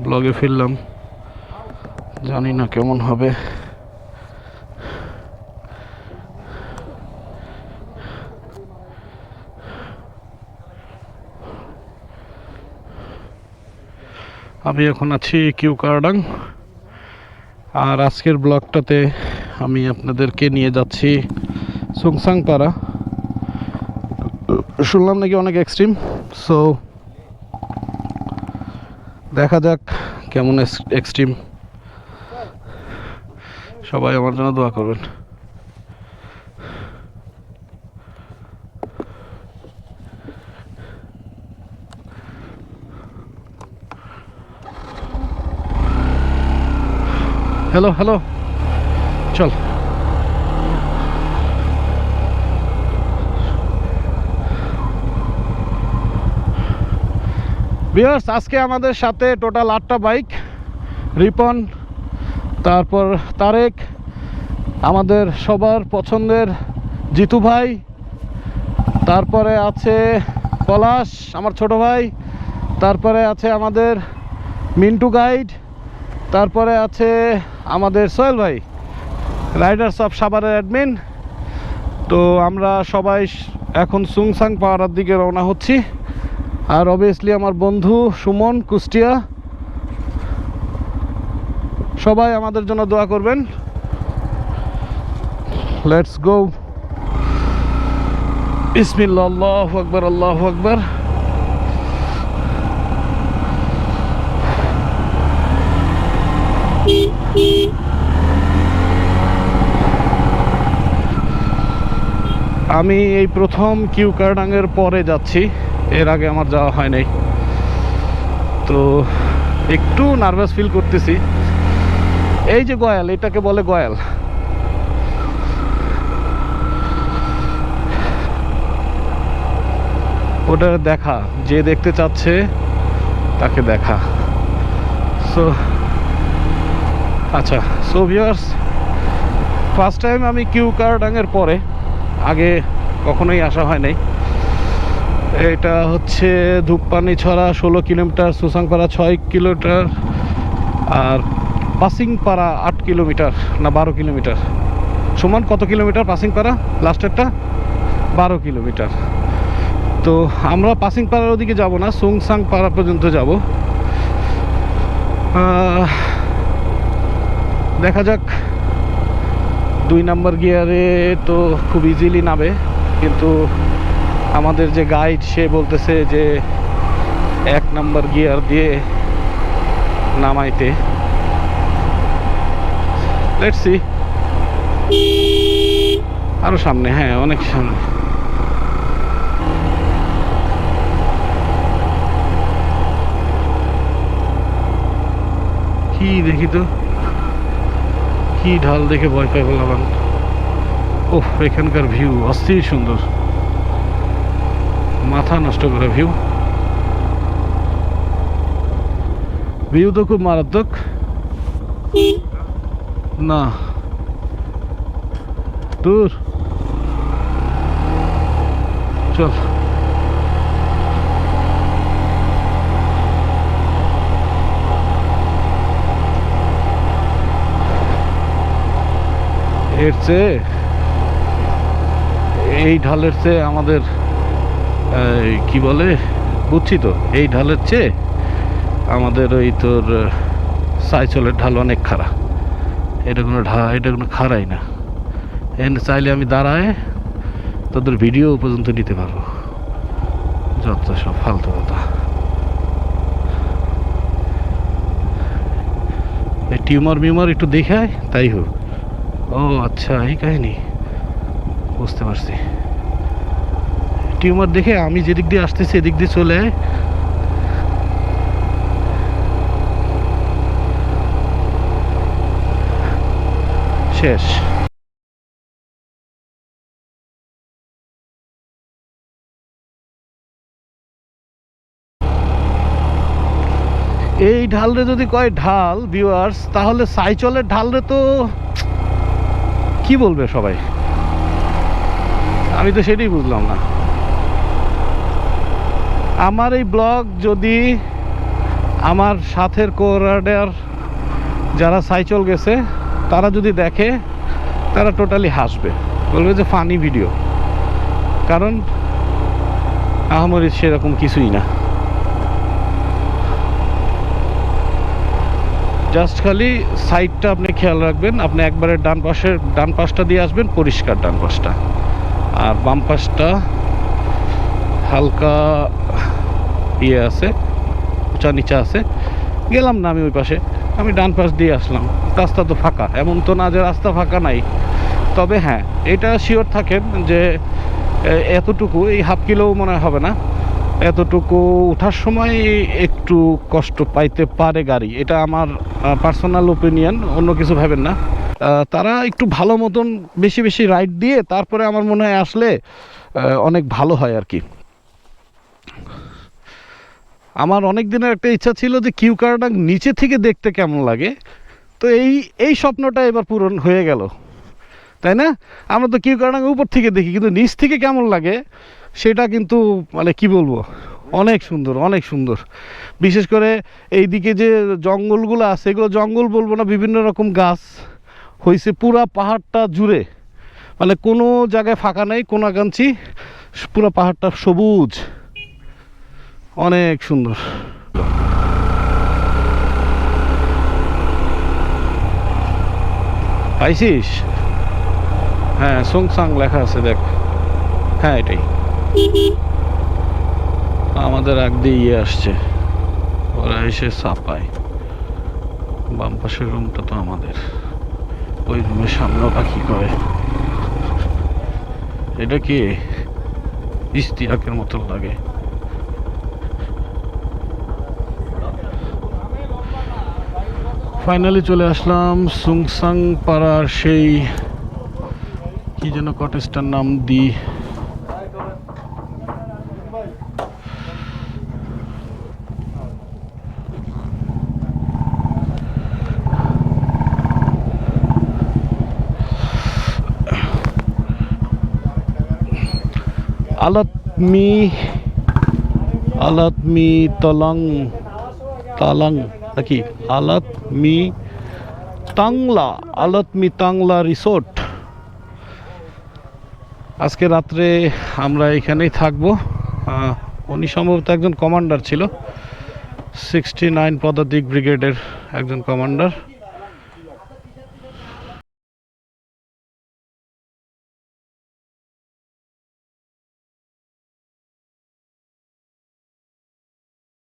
ব্লগে ফিরলাম, জানি না কেমন হবে। আমি এখন আছি কিউকারডাং, আর আজকের ব্লগটাতে আমি আপনাদেরকে নিয়ে যাচ্ছি সুংসাং পাড়া। শুনলাম নাকি অনেক এক্সট্রিম, সো দেখা যাক কেমন এক্সট্রিম। সবাই আমার জন্য দোয়া করবেন। হ্যালো হ্যালো, চল। ভিউয়ার্স, আজকে আমাদের সাথে টোটাল 8টা বাইক। রিপন, তারপর তারেক, আমাদের সবার পছন্দের জিতু ভাই, তারপরে আছে পলাশ আমার ছোট ভাই, তারপরে আছে আমাদের মিন্টু গাইড, তারপরে আছে আমাদের সোহেল ভাই, রাইডার্স অফ সাভারের অ্যাডমিন। তো আমরা সবাই এখন সুংসাং পাহাড়ের দিকে রওনা হচ্ছি। আর অবভিয়াসলি আমার বন্ধু সুমন কুষ্টিয়া, সবাই আমাদের জন্য দোয়া করবেন। Let's go. বিসমিল্লাহ, আল্লাহু আকবার, আল্লাহু আকবার। আমি এই প্রথম কিউকারডাঙের পরে যাচ্ছি, এর আগে আমার যাওয়া হয় নাই, তো একটু নার্ভাস ফিল করতেছি। এই যে গয়াল, এটাকে বলে গয়াল। ওটা দেখা, যে দেখতে চাচ্ছে তাকে দেখা। সো আচ্ছা, সো ভিউয়ার্স, ফার্স্ট টাইম আমি কিউকারডাঙের পরে, আগে কখনোই আসা হয় নাই। এটা হচ্ছে ধূপপানি ছড়া 16 কিলোমিটার, সুসাংপাড়া 6 কিলোমিটার, আর পাসিংপাড়া 8 কিলোমিটার না 12 কিলোমিটার। সমান কত কিলোমিটার পাসিংপাড়া? লাস্টেরটা 12 কিলোমিটার। তো আমরা পাসিংপাড়ার ওদিকে যাব না, সুংসাং পাড়া পর্যন্ত যাব। দেখা যাক। 2 নাম্বার গিয়ারে তো খুব ইজিলি নামে, কিন্তু আমাদের যে গাইড সে বলতেছে যে 1 নাম্বার গিয়ার দিয়ে নামাইতে। Let's see. আরো সামনে, হ্যাঁ অনেক সামনে। কি দেখি তো, কি ঢাল দেখে ভয় পাই বললাম। ওহ, এখানকার ভিউ অস্থির সুন্দর, মাথা নষ্ট করে ভিউ। ভিউ তো খুব মারাত্মক। না দূর, চল। এর চেয়ে, এই ঢালের চেয়ে আমাদের কি বলে বুঝছি তো, এই ঢালের চেয়ে আমাদের ওই তোর সাইচলের ঢাল অনেক খাড়া। এটা কোনো খাড়াই না। এখানে চাইলে আমি দাঁড়ায় তোদের ভিডিও পর্যন্ত নিতে পারবো। যত সব ফালতু কথা। এই টিউমার একটু দেখায় তাই হোক। ও আচ্ছা, এই কাহিনী, বুঝতে পারছি। টিউমার দেখে আমি যেদিক দিয়ে আসতেছি এদিক দিয়ে চলে শেষ। এই ঢালরে যদি কয় ঢাল ভিউয়ার্স, তাহলে সাইচলের ঢালরে তো কি বলবে সবাই, আমি তো সেটাই বুঝলাম না। আমার এই ব্লগ যদি আমার সাথের কোরাডার যারা সাইচল গেছে তারা যদি দেখে তারা টোটালি হাসবে, বলবে যে ফানি ভিডিও। কারণ আহামরি সেরকম কিছুই না, জাস্ট খালি সাইডটা আপনি খেয়াল রাখবেন। আপনি একবারে ডান পাশটা দিয়ে আসবেন, পরিষ্কার ডান পাশটা, আর বাম পাশটা হালকা ইয়ে আছে, উঁচা নিচা আছে। গেলাম না আমি ওই পাশে, আমি ডান পাশ দিয়ে আসলাম। রাস্তা তো ফাঁকা, এমন তো না যে রাস্তা ফাঁকা নাই। তবে হ্যাঁ, এটা শিওর থাকেন যে এতটুকু, এই হাফ কিলো মনে হবে না, এতটুকু ওঠার সময় একটু কষ্ট পাইতে পারে গাড়ি। এটা আমার পার্সোনাল ওপিনিয়ন, অন্য কিছু ভাবেন না। তারা একটু ভালো মতন বেশি বেশি রাইড দিয়ে তারপরে আমার মনে হয় আসলে অনেক ভালো হয় আর কি। আমার অনেক দিনের একটা ইচ্ছা ছিল যে কিউকারডাং নিচে থেকে দেখতে কেমন লাগে, তো এই স্বপ্নটা এবার পূরণ হয়ে গেল, তাই না? আমরা তো কিউকারডাং উপর থেকে দেখি, কিন্তু নিচ থেকে কেমন লাগে সেটা কিন্তু মানে কি বলবো, অনেক সুন্দর, অনেক সুন্দর। বিশেষ করে এইদিকে যে জঙ্গলগুলো আছে, এগুলো জঙ্গল বলবো না, বিভিন্ন রকম গাছ হয়েছে পুরা পাহাড়টা জুড়ে, মানে কোনো জায়গায় ফাঁকা নেই, কোনাকাঞ্চি, পুরা পাহাড়টা সবুজ, অনেক সুন্দর। পাইছিস? হ্যাঁ, সুংসাং লেখা আছে দেখ। হ্যাঁ, এটাই আমাদের আগ দিয়ে ইয়ে আসছে, ওরা এসে চাপায়। বাম পাশের রুমটা তো আমাদের, ওই রুমের সামনেও পাখি করে। এটা কি ইস্তিয়াকের মতো লাগে। ফাইনালি চলে আসলাম সুংসাং পাড়ার সেই কি যেন কটেজটার নাম দি, আলাতমি তলাং নাকি আলাতমি তাংলা রিসোর্ট। আজকে রাত্রে আমরা এখানেই থাকবো। উনি সম্ভবত একজন কমান্ডার ছিল, 69 পদাতিক ব্রিগেডের একজন কমান্ডার।